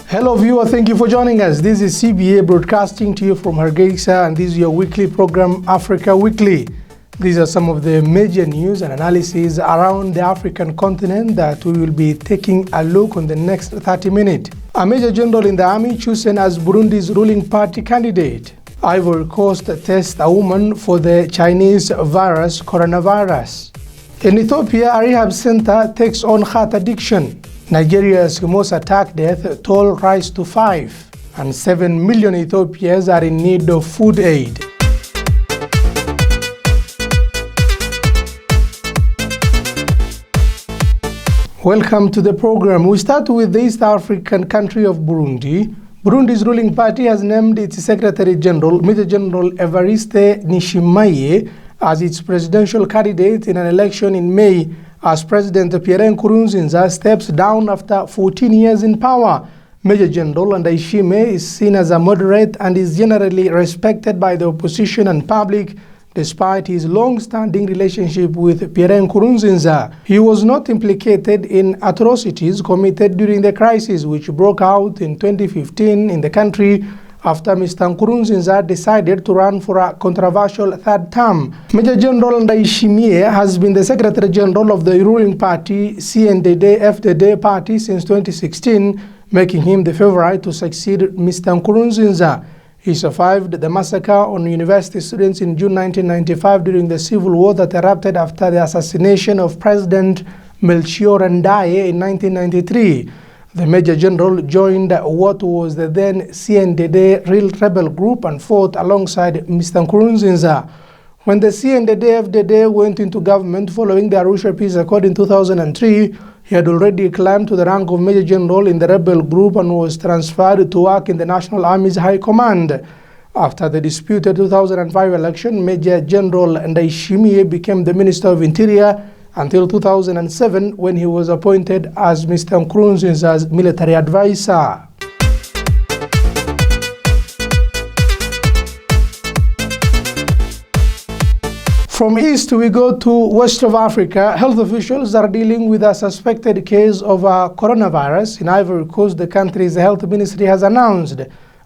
Hello viewer, thank you for joining us. This is CBA broadcasting to you from Hargeisa, and this is your weekly program, Africa Weekly. These are some of the major news and analyses around the African continent that we will be taking a look on the next 30 minutes. A major general in the army chosen as Burundi's ruling party candidate. Ivory Coast tests a woman for the Chinese virus coronavirus. In Ethiopia, a rehab center takes on heart addiction. Nigeria's most attack death toll rise to 5, and 7 million Ethiopians are in need of food aid. Welcome to the program. We start with the East African country of Burundi. Burundi's ruling party has named its Secretary General, Major General Evariste Ndayishimiye, as its presidential candidate in an election in May, as President Pierre Nkurunziza steps down after 14 years in power. Major General Ndayishimiye is seen as a moderate and is generally respected by the opposition and public, despite his long-standing relationship with Pierre Nkurunziza. He was not implicated in atrocities committed during the crisis which broke out in 2015 in the country after Mr. Nkurunziza decided to run for a controversial third term. Major General Ndayishimiye has been the Secretary General of the ruling party CNDD-FDD party since 2016, making him the favorite to succeed Mr. Nkurunziza. He survived the massacre on university students in June 1995 during the civil war that erupted after the assassination of President Melchior Ndadaye in 1993. The Major General joined what was the then CNDD Real Rebel Group and fought alongside Mr. Nkurunziza. When the CNDD-FDD went into government following the Arusha Peace Accord in 2003, he had already climbed to the rank of Major General in the rebel group and was transferred to work in the National Army's High Command. After the disputed 2005 election, Major General Ndayishimiye became the Minister of Interior until 2007, when he was appointed as Mr. Nkurunziza's military advisor. From east, we go to west of Africa. Health officials are dealing with a suspected case of coronavirus in Ivory Coast. The country's health ministry has announced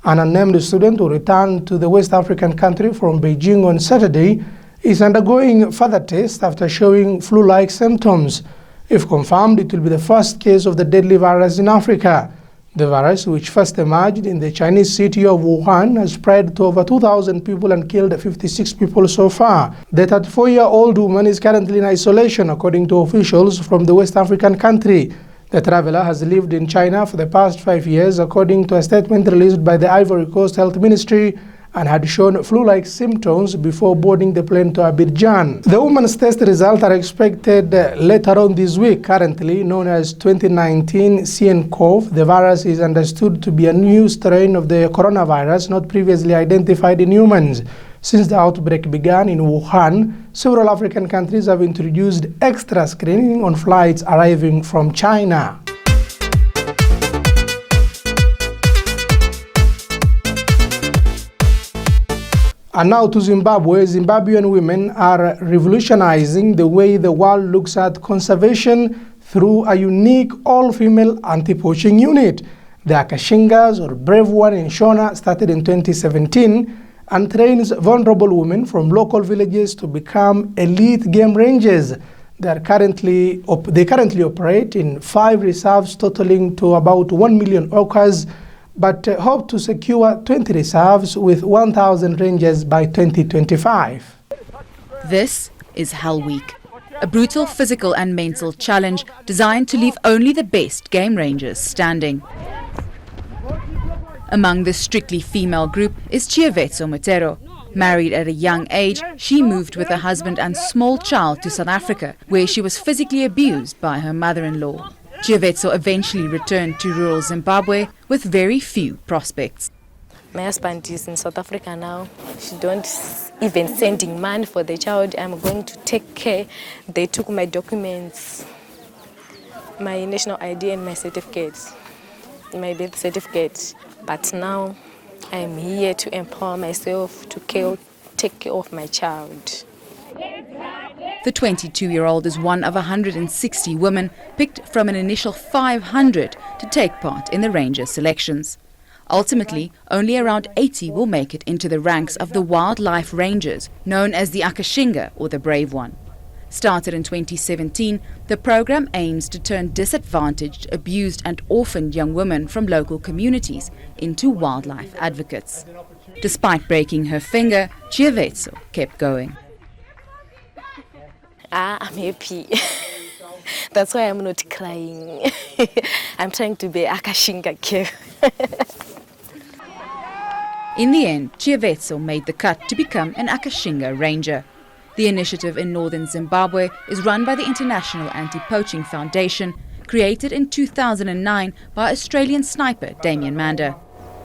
an unnamed student who returned to the West African country from Beijing on Saturday is undergoing further tests after showing flu-like symptoms. If confirmed, it will be the first case of the deadly virus in Africa. The virus, which first emerged in the Chinese city of Wuhan, has spread to over 2,000 people and killed 56 people so far. The 34-year-old woman is currently in isolation, according to officials from the West African country. The traveler has lived in China for the past 5 years, according to a statement released by the Ivory Coast Health Ministry, and had shown flu-like symptoms before boarding the plane to Abidjan. The woman's test results are expected later on this week. Currently known as 2019 CNCoV, the virus is understood to be a new strain of the coronavirus not previously identified in humans. Since the outbreak began in Wuhan, several African countries have introduced extra screening on flights arriving from China. And now to Zimbabwe. Zimbabwean women are revolutionizing the way the world looks at conservation through a unique all-female anti-poaching unit. The Akashingas, or Brave One in Shona, started in 2017 and trains vulnerable women from local villages to become elite game rangers. They currently operate in 5 reserves totaling to about 1 million acres, but hope to secure 20 reserves with 1,000 rangers by 2025. This is Hell Week, a brutal physical and mental challenge designed to leave only the best game rangers standing. Among the strictly female group is Chiavetso Mutero. Married at a young age, she moved with her husband and small child to South Africa, where she was physically abused by her mother-in-law. Chiavetso eventually returned to rural Zimbabwe with very few prospects. My husband is in South Africa now. She don't even sending money for the child. I'm going to take care. They took my documents, my national ID and my certificates, my birth certificate. But now I'm here to empower myself to take care of my child. The 22-year-old is one of 160 women picked from an initial 500 to take part in the ranger selections. Ultimately, only around 80 will make it into the ranks of the wildlife rangers, known as the Akashinga, or the Brave One. Started in 2017, the program aims to turn disadvantaged, abused and orphaned young women from local communities into wildlife advocates. Despite breaking her finger, Ciidanka kept going. I'm happy. That's why I'm not crying. I'm trying to be Akashinga care. In the end, Ciidanka made the cut to become an Akashinga ranger. The initiative in northern Zimbabwe is run by the International Anti-Poaching Foundation, created in 2009 by Australian sniper Damian Manda.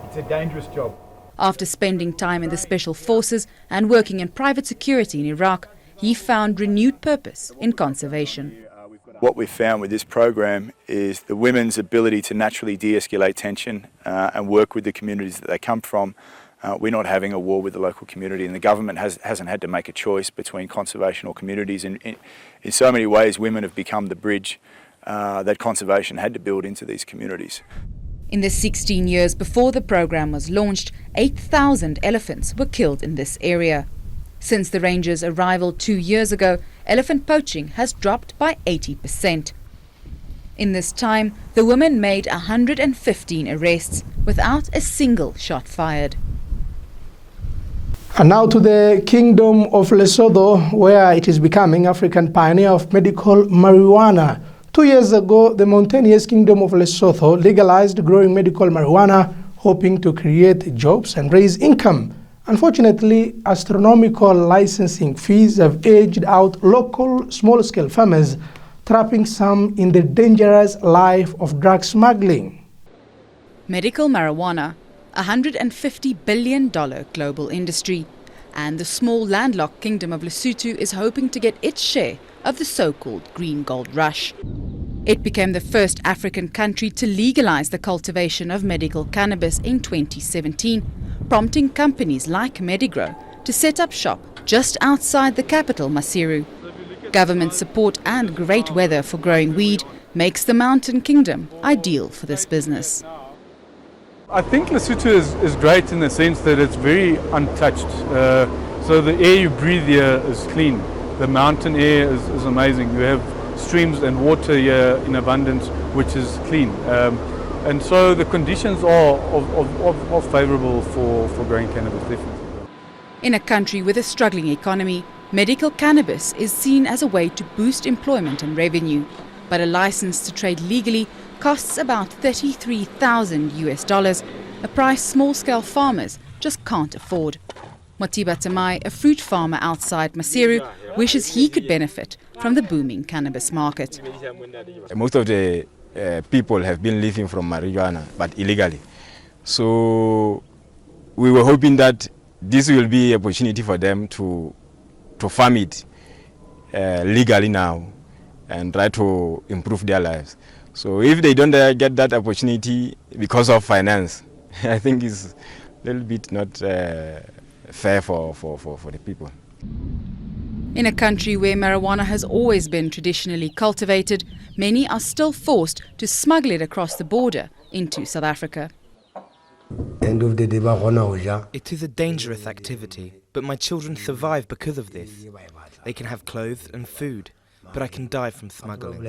It's a dangerous job. After spending time in the Special Forces and working in private security in Iraq, he found renewed purpose in conservation. What we've found with this program is the women's ability to naturally de-escalate tension and work with the communities that they come from. We're not having a war with the local community, and the government hasn't had to make a choice between conservation or communities. In so many ways, women have become the bridge that conservation had to build into these communities. In the 16 years before the program was launched, 8,000 elephants were killed in this area. Since the rangers' arrival 2 years ago, elephant poaching has dropped by 80%. In this time, the women made 115 arrests without a single shot fired. And now to the Kingdom of Lesotho, where it is becoming African pioneer of medical marijuana. 2 years ago, the mountainous Kingdom of Lesotho legalized growing medical marijuana, hoping to create jobs and raise income. Unfortunately, astronomical licensing fees have edged out local small-scale farmers, trapping some in the dangerous life of drug smuggling. Medical marijuana, a $150 billion global industry, and the small landlocked Kingdom of Lesotho is hoping to get its share of the so-called green gold rush. It became the first African country to legalize the cultivation of medical cannabis in 2017, prompting companies like Medigro to set up shop just outside the capital, Maseru. Government support and great weather for growing weed makes the Mountain Kingdom ideal for this business. I think Lesotho is great in the sense that it's very untouched. So the air you breathe here is clean. The mountain air is amazing. You have streams and water here in abundance, which is clean. And so the conditions are favorable for growing cannabis, definitely. In a country with a struggling economy, medical cannabis is seen as a way to boost employment and revenue. But a license to trade legally costs about $33,000, a price small-scale farmers just can't afford. Motiba Tamai, a fruit farmer outside Maseru, wishes he could benefit from the booming cannabis market. Most of the people have been living from marijuana, but illegally. So we were hoping that this will be an opportunity for them to farm it legally now and try to improve their lives. So if they don't get that opportunity because of finance, I think it's a little bit not fair for the people. In a country where marijuana has always been traditionally cultivated, many are still forced to smuggle it across the border into South Africa. It is a dangerous activity, but my children survive because of this. They can have clothes and food, but I can die from smuggling.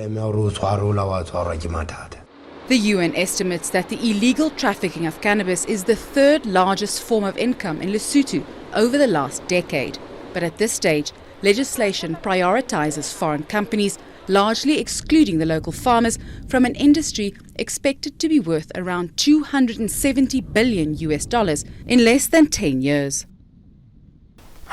The UN estimates that the illegal trafficking of cannabis is the third largest form of income in Lesotho over the last decade. But at this stage, legislation prioritizes foreign companies, largely excluding the local farmers from an industry expected to be worth around $270 billion in less than 10 years.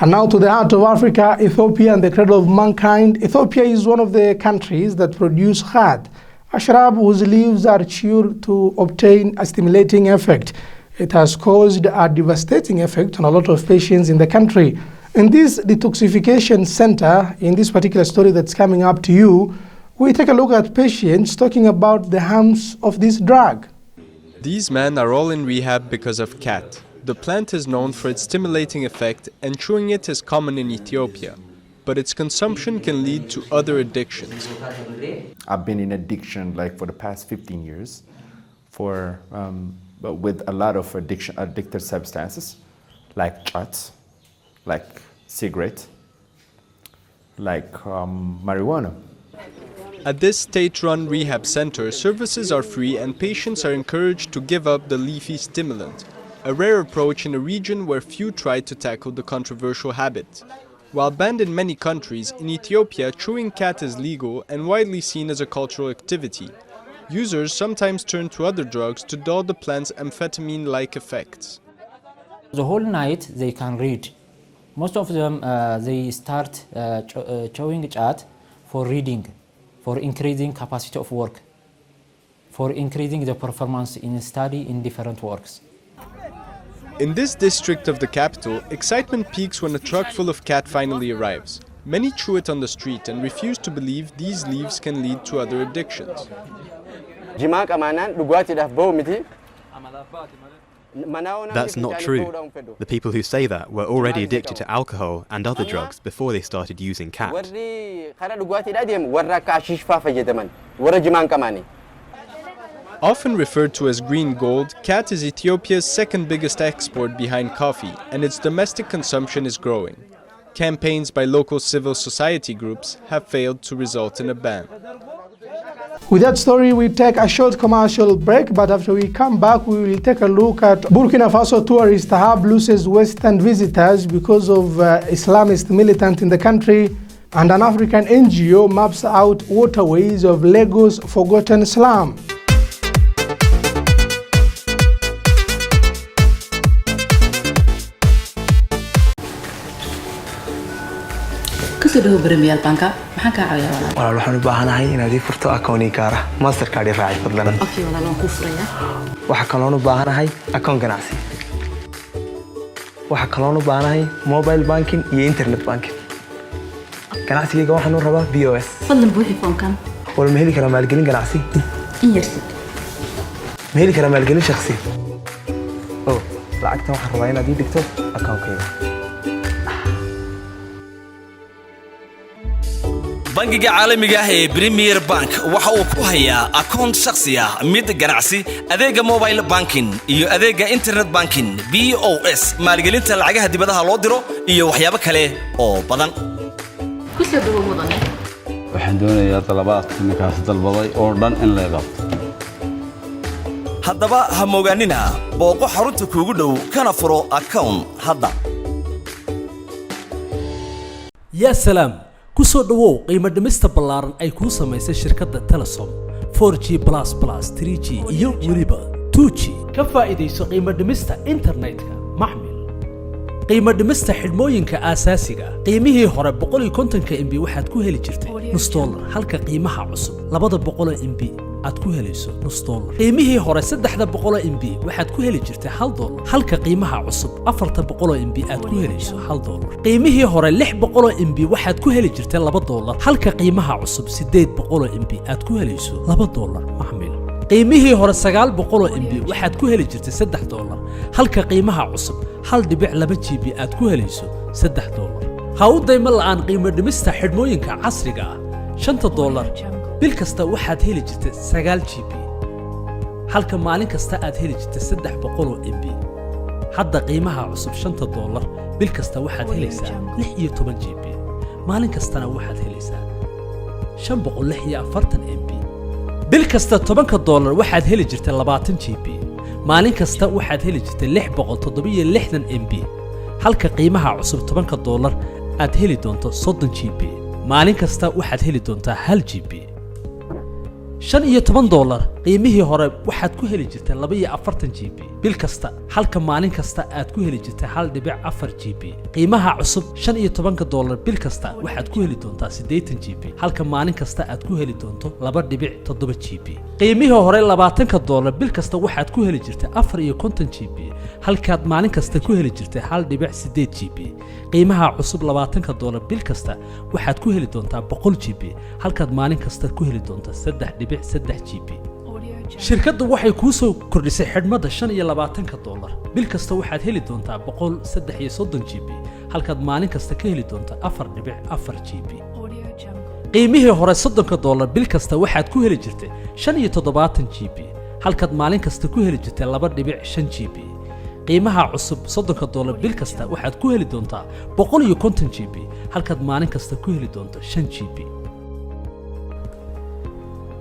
And now to the heart of Africa, Ethiopia and the cradle of mankind. Ethiopia is one of the countries that produce khat, a shrub whose leaves are chewed to obtain a stimulating effect. It has caused a devastating effect on a lot of patients in the country. In this detoxification center, in this particular story that's coming up to you, we take a look at patients talking about the harms of this drug. These men are all in rehab because of khat. The plant is known for its stimulating effect, and chewing it is common in Ethiopia. but its consumption can lead to other addictions. I've been in addiction like for the past 15 years with a lot of addictive substances like shots, like cigarettes, like marijuana. At this state-run rehab center, services are free and patients are encouraged to give up the leafy stimulant, a rare approach in a region where few try to tackle the controversial habit. While banned in many countries, in Ethiopia, chewing cat is legal and widely seen as a cultural activity. Users sometimes turn to other drugs to dull the plant's amphetamine-like effects. The whole night they can read. Most of them they start chewing chat for reading, for increasing capacity of work, for increasing the performance in study in different works. In this district of the capital, excitement peaks when a truck full of cat finally arrives. Many chew it on the street and refuse to believe these leaves can lead to other addictions. That's not true. The people who say that were already addicted to alcohol and other drugs before they started using cat. Often referred to as green gold, cat is Ethiopia's second biggest export behind coffee, and its domestic consumption is growing. Campaigns by local civil society groups have failed to result in a ban. With that story, we take a short commercial break, but after we come back, we will take a look at Burkina Faso tourist hub loses Western visitors because of Islamist militant in the country, and an African NGO maps out waterways of Lagos' forgotten slum. بريميال بانكا maxaan ka caawiyaa walaal waxaan u baahanahay inaad ii furto akooni gaara master card raaci fadlan okay walaal waan ku furaya waxa kale oo u baahanahay akoon ganacsi waxa kale oo u baahanahay mobile banking iyo internet banking ganacsiga waxaan u rabaa BOS fadlan buuxi foomkan wala ma heli karaa maalgelin ganacsi in yarsid ma heli karaa maalgelin shakhsi lacagta waxaan rabaa inaad ii dhigto akoonkayga bangiga caalamiga ah ee Premier Bank waxa uu ku hayaa akoon shakhsi ah mid ganacsi adeega mobile banking iyo adeega internet banking BOS maalgelinta lacagaha dibadaha loo diro iyo waxyaabo kale oo badan ku soo dhawo mudane waxaan doonayaa talabaadka ninkaas dalbaday oo dhan in la qabto haddaba ha moogaanina booqo xarunta kuugu dhow kana furo akoon hadda ya salaam kusoo dhawow qiimo dhimista ballaaran ay ku samaysay shirkadda Telesom 4G++, 3G iyo weliba 2G ka faa'iideyso qiimo dhimista internetka maxmil qiimo dhimista xidhmooyinka aasaasiga qiimihii hore 150 MB waxaad ku heli jirtay $1 halka qiimaha cusub 200 MB aad ku helayso $1 qiimihii hore 300 MB waxaad ku heli jirtay $1 halka qiimaha cusub 400 MB aad ku helayso $1 qiimihii hore 600 MB waxaad ku heli jirtay $2 halka qiimaha cusub 800 MB aad ku helayso $2 maxmil qiimihii hore 900 MB waxaad ku heli jirtay $3 halka qiimaha cusub 1.2 GB aad ku helayso $3 ha u daymo la'aan qiimo dhimista xidhmooyinka casriga ah $5 bil kasta waxaad heli jirtay 9 GB halka maalin kasta aad heli jirtay 300 MB hadda qiimaha cusub $5 bil kasta waxaad helaysaa 16 GB maalin kastana waxaad helaysaa 546 MB bil kasta $10 waxaad heli jirtay 20 GB maalin kasta waxaad heli jirtay 667 MB halka qiimaha cusub $10 aad heli doonto 30 GB maalin kasta waxaad heli doontaa 1 GB $15 qiimihii hore waxaad ku heli jirtay 42 GB bil kasta halka maalin kasta aad ku heli jirtay 1.4 GB qiimaha cusub $15 bil kasta waxaad ku heli doontaa 80 GB halka maalin kasta aad ku heli doonto 2.7 GB qiimihii hore $20 bil kasta waxaad ku heli jirtay 54 GB halka maalin kasta ku heli jirtay 1.8 GB qiimaha cusub $20 bil kasta waxaad ku heli doontaa 100 GB halka maalin kasta ku heli doontaa 3.3 GB shirkaddu waxay kuu soo kordhisay xidhmada $25 bil kasta waxaad heli doontaa 133 GB halkaad maalin kasta ka heli doonto 4.4 GB. qiimihii hore $30 bil kasta waxaad ku heli jirtay 75 GB, halkaad maalin kasta ku heli jirtay 2.5 GB. qiimaha cusub $30 bil kasta waxaad ku heli doontaa 150 GB, halkaad maalin kasta ku heli doonto 5 GB.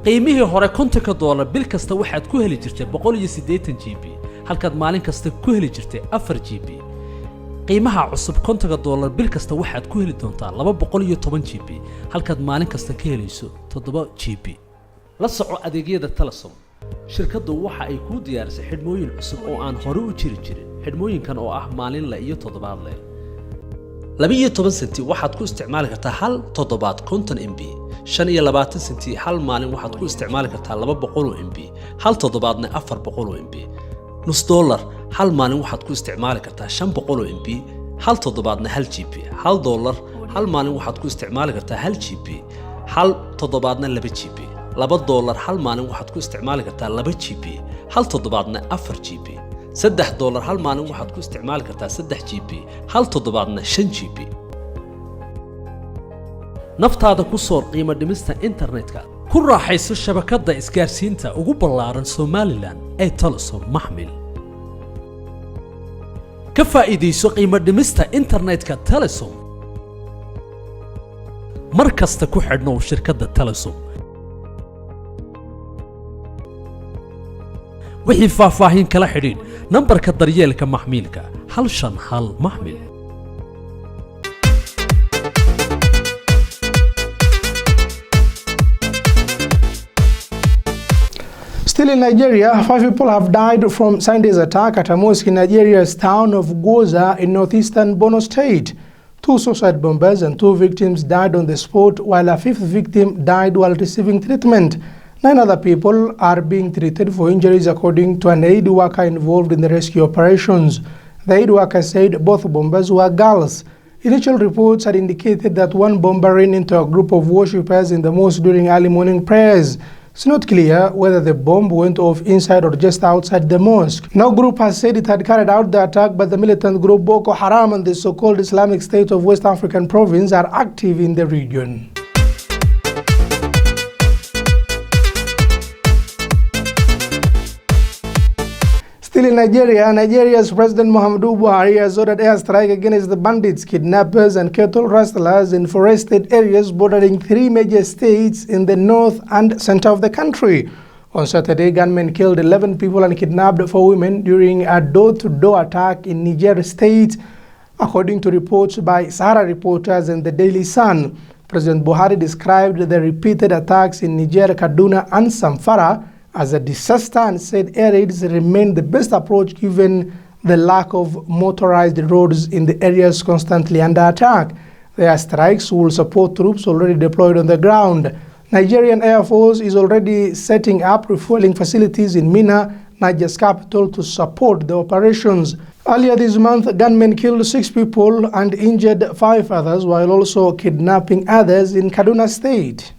qiimihii hore $50 bil kasta waxaad ku heli jirtay 180 GB, halkaad maalin kasta ku heli jirtay 4 GB. qiimaha cusub $50 bil kasta waxaad ku heli doontaa 210 GB, halkaad maalin kasta ka helayso 7 GB. la soco adeegyada Telesom. shirkaddu waxa ay ku diyaarisay xidhmooyin cusub oo aan hore u jiri jirin. xidhmooyinkan oo ah maalinle iyo toddobaadle. 12 senti waxaad ku isticmaali kartaa hal toddobaad 50 MB. 25 senti hal maalin waxaad ku isticmaali kartaa 200 MB. hal toddobaadna 400 MB. nus dollar hal maalin waxaad ku isticmaali kartaa 500 MB. hal toddobaadna 1 GB. hal dollar hal maalin waxaad ku isticmaali kartaa 1 GB. hal toddobaadna 2 GB. $2 hal maalin waxaad ku isticmaali kartaa 2 GB. hal toddobaadna 4 GB. $3 hal maalin waxaad ku isticmaali kartaa 3 GB. hal toddobaadna 5 GB. naftaada ku soor qiimo dhimista internetka. ku raaxayso shabakadda isgaarsiinta ugu ballaaran Somaliland ee Telesom Maxmil. ka faa'iidayso qiimo dhimista internetka Telesom. mar kasta ku xidhnow shirkadda Telesom. wixii faahfaahin kala xidhiidh nambarka daryeelka maxmiilka 151 maxmil. Still in Nigeria, 5 people have died from Sunday's attack at a mosque in Nigeria's town of Goza in northeastern Borno State. 2 suicide bombers and 2 victims died on the spot, while a 5th victim died while receiving treatment. 9 other people are being treated for injuries, according to an aid worker involved in the rescue operations. The aid worker said both bombers were girls. Initial reports had indicated that one bomber ran into a group of worshippers in the mosque during early morning prayers. It's not clear whether the bomb went off inside or just outside the mosque. No group has said it had carried out the attack, but the militant group Boko Haram and the so-called Islamic State of West African Province are active in the region. Still in Nigeria, Nigeria's President Muhammadu Buhari has ordered airstrike against the bandits, kidnappers and cattle rustlers in forested areas bordering 3 major states in the north and center of the country. On Saturday, gunmen killed 11 people and kidnapped 4 women during a door-to-door attack in Niger State, according to reports by Sahara reporters and the Daily Sun. President Buhari described the repeated attacks in Niger, Kaduna and Zamfara as a disaster and said air raids remain the best approach given the lack of motorized roads in the areas constantly under attack. The airstrikes will support troops already deployed on the ground. Nigerian Air Force is already setting up refueling facilities in Minna, Niger's capital, to support the operations. Earlier this month, gunmen killed 6 people and injured 5 others, while also kidnapping others in Kaduna State.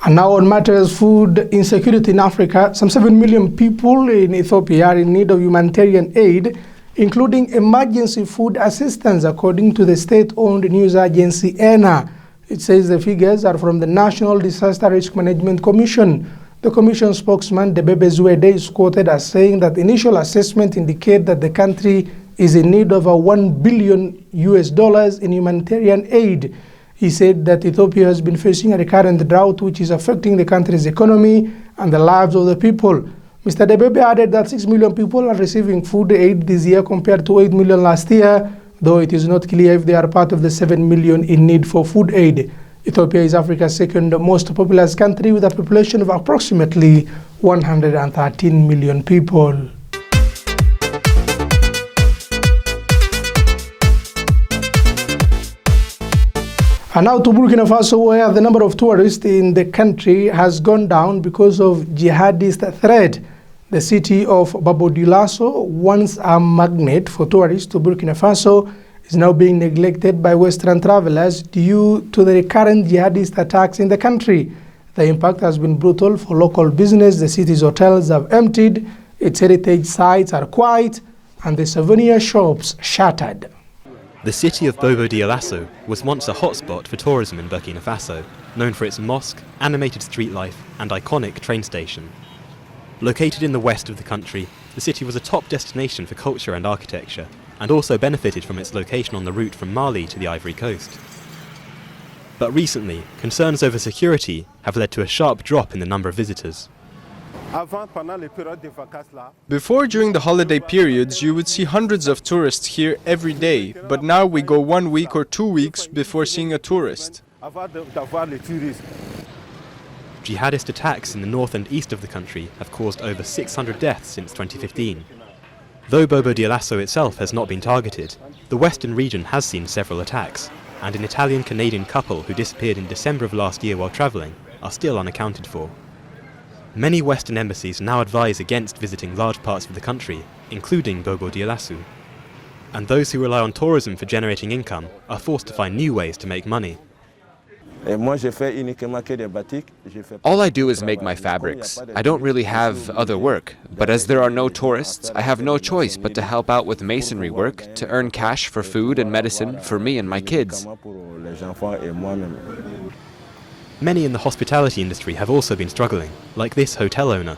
And now on matters food insecurity in Africa, some 7 million people in Ethiopia are in need of humanitarian aid, including emergency food assistance, according to the state-owned news agency ENA. It says the figures are from the National Disaster Risk Management Commission. The commission spokesman, Debebe Zuede, is quoted as saying that initial assessment indicate that the country is in need of $1 billion in humanitarian aid. He said that Ethiopia has been facing a recurrent drought which is affecting the country's economy and the lives of the people. Mr. Debebe added that 6 million people are receiving food aid this year compared to 8 million last year, though it is not clear if they are part of the 7 million in need for food aid. Ethiopia is Africa's second most populous country with a population of approximately 113 million people. And now to Burkina Faso, where the number of tourists in the country has gone down because of jihadist threat. The city of Babodilaso, once a magnet for tourists to Burkina Faso, is now being neglected by Western travelers due to the recurrent jihadist attacks in the country. The impact has been brutal for local business. The city's hotels have emptied, its heritage sites are quiet, and the souvenir shops shattered. The city of Bobo Dioulasso was once a hotspot for tourism in Burkina Faso, known for its mosque, animated street life, and iconic train station. Located in the west of the country, the city was a top destination for culture and architecture, and also benefited from its location on the route from Mali to the Ivory Coast. But recently, concerns over security have led to a sharp drop in the number of visitors. Before, during the holiday periods, you would see hundreds of tourists here every day, but now we go 1 week or 2 weeks before seeing a tourist. Jihadist attacks in the north and east of the country have caused over 600 deaths since 2015. Though Bobo Dioulasso itself has not been targeted, the western region has seen several attacks, and an Italian-Canadian couple who disappeared in December of last year while travelling are still unaccounted for. Many Western embassies now advise against visiting large parts of the country, including Bobo Dioulasso. And those who rely on tourism for generating income are forced to find new ways to make money. All I do is make my fabrics. I don't really have other work, but as there are no tourists, I have no choice but to help out with masonry work to earn cash for food and medicine for me and my kids. Many in the hospitality industry have also been struggling, like this hotel owner.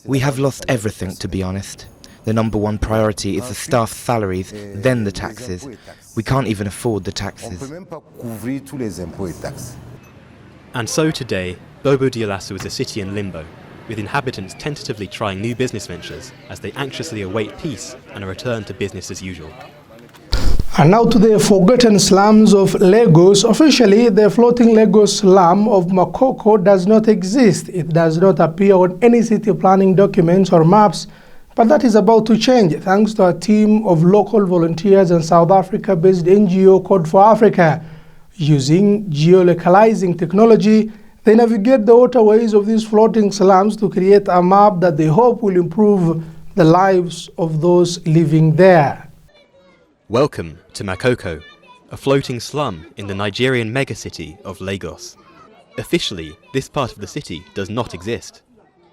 We have lost everything, to be honest. The number one priority is the staff's salaries, then the taxes. We can't even afford the taxes. And so today, Bobo Dioulasso is a city in limbo, with inhabitants tentatively trying new business ventures as they anxiously await peace and a return to business as usual. And now to the forgotten slums of Lagos. Officially, the floating Lagos slum of Makoko does not exist. It does not appear on any city planning documents or maps, but that is about to change thanks to a team of local volunteers and South Africa-based NGO Code for Africa. Using geolocalizing technology, they navigate the waterways of these floating slums to create a map that they hope will improve the lives of those living there. Welcome to Makoko, a floating slum in the Nigerian megacity of Lagos. Officially, this part of the city does not exist.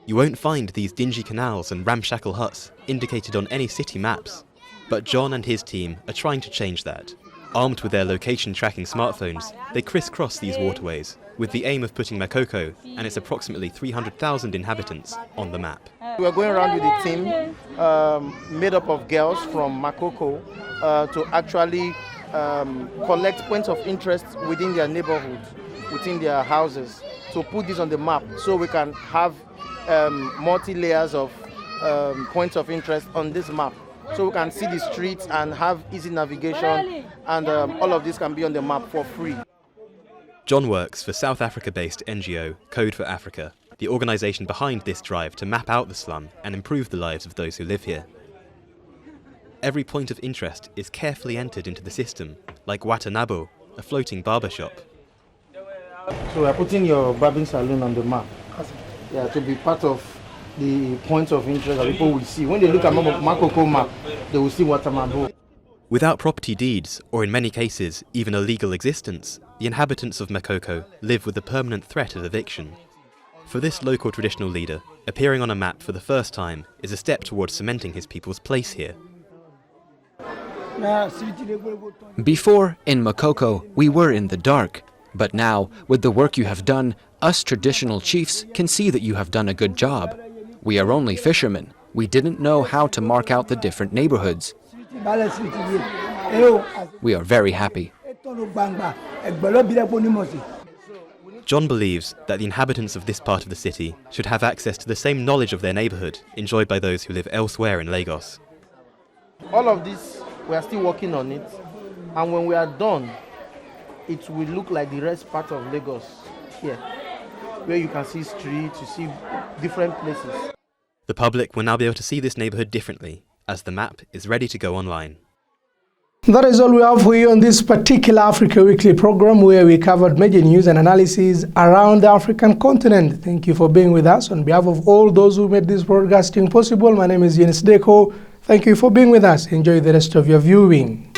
You won't find these dingy canals and ramshackle huts indicated on any city maps. But John and his team are trying to change that. Armed with their location tracking smartphones, they crisscross these waterways with the aim of putting Makoko and its approximately 300,000 inhabitants on the map. We are going around with a team made up of girls from Makoko to actually collect points of interest within their neighborhoods, within their houses, to put this on the map so we can have multi-layers of points of interest on this map. So we can see the streets and have easy navigation, and all of this can be on the map for free. John works for South Africa-based NGO Code for Africa, the organisation behind this drive to map out the slum and improve the lives of those who live here. Every point of interest is carefully entered into the system, like Watanabo, a floating barber shop. So we are putting your barbing salon on the map, to be part of the points of interest that people will see. When they look at Makoko map, they will see Watanabo. Without property deeds, or in many cases, even a legal existence, the inhabitants of Makoko live with the permanent threat of eviction. For this local traditional leader, appearing on a map for the first time is a step towards cementing his people's place here. Before, in Makoko, we were in the dark. But now, with the work you have done, us traditional chiefs can see that you have done a good job. We are only fishermen. We didn't know how to mark out the different neighborhoods. We are very happy. John believes that the inhabitants of this part of the city should have access to the same knowledge of their neighbourhood enjoyed by those who live elsewhere in Lagos. All of this, we are still working on it, and when we are done, it will look like the rest part of Lagos here, where you can see streets, you see different places. The public will now be able to see this neighbourhood differently, as the map is ready to go online. That is all we have for you on this particular Africa Weekly program, where we covered major news and analysis around the African continent. Thank you for being with us. On behalf of all those who made this broadcasting possible, my name is Yunis Dekow. Thank you for being with us. Enjoy the rest of your viewing.